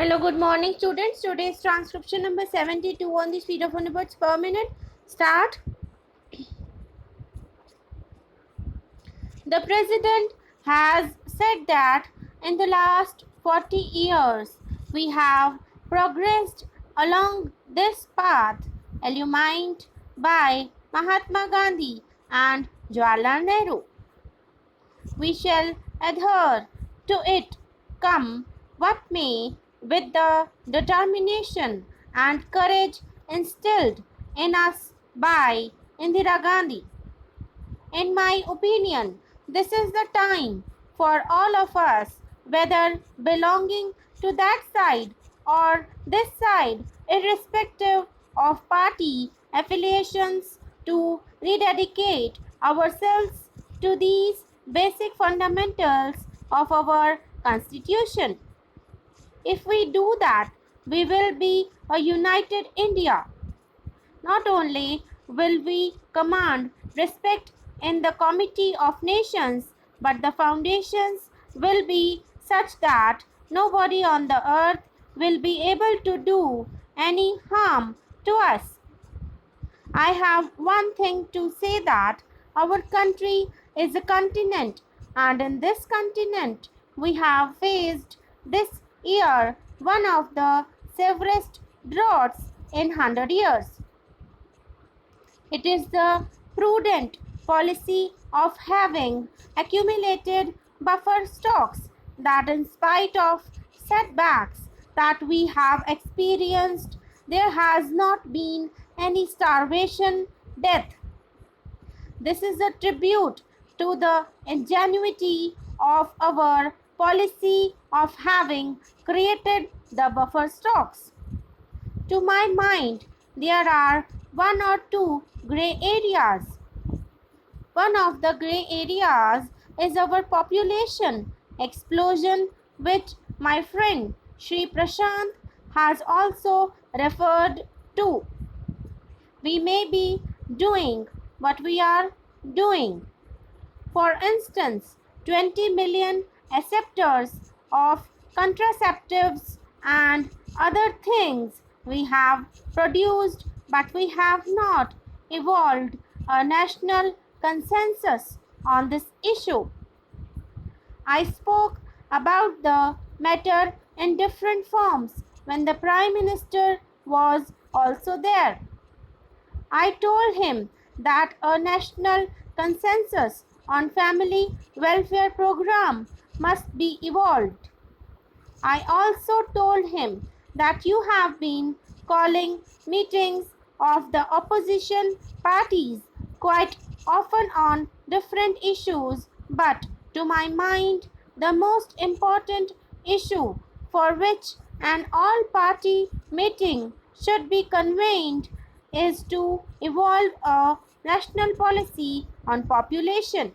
Hello, good morning, students. Today's transcription number 72 on the speed of 100 words per minute. Start. The president has said that in the last 40 years we have progressed along this path illumined by Mahatma Gandhi and Jawaharlal Nehru. We shall adhere to it, come what may, with the determination and courage instilled in us by Indira Gandhi. In my opinion, this is the time for all of us, whether belonging to that side or this side, irrespective of party affiliations, to rededicate ourselves to these basic fundamentals of our Constitution. If we do that, we will be a united India. Not only will we command respect in the Committee of Nations, but the foundations will be such that nobody on the earth will be able to do any harm to us. I have one thing to say that our country is a continent, and in this continent we have faced this year one of the severest droughts in 100 years. It is the prudent policy of having accumulated buffer stocks that, in spite of setbacks that we have experienced, there has not been any starvation death. This is a tribute to the ingenuity of our policy of having created the buffer stocks. To my mind, there are one or two grey areas. One of the grey areas is our population explosion, which my friend Sri Prashant has also referred to. We may be doing what we are doing. For instance, 20 million acceptors of contraceptives and other things we have produced, but we have not evolved a national consensus on this issue. I spoke about the matter in different forms when the Prime Minister was also there. I told him that a national consensus on family welfare program must be evolved. I also told him that you have been calling meetings of the opposition parties quite often on different issues, but to my mind, the most important issue for which an all party meeting should be convened is to evolve a national policy on population.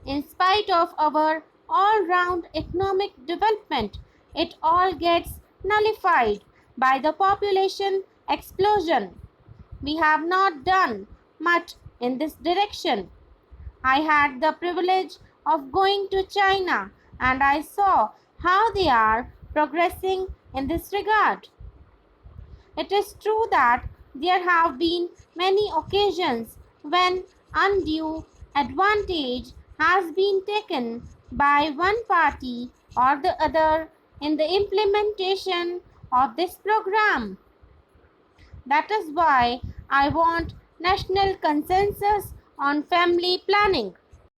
In spite of our all-round economic development, it all gets nullified by the population explosion. We have not done much in this direction. I had the privilege of going to China and I saw how they are progressing in this regard. It is true that there have been many occasions when undue advantage has been taken by one party or the other in the implementation of this program. That is why I want national consensus on family planning.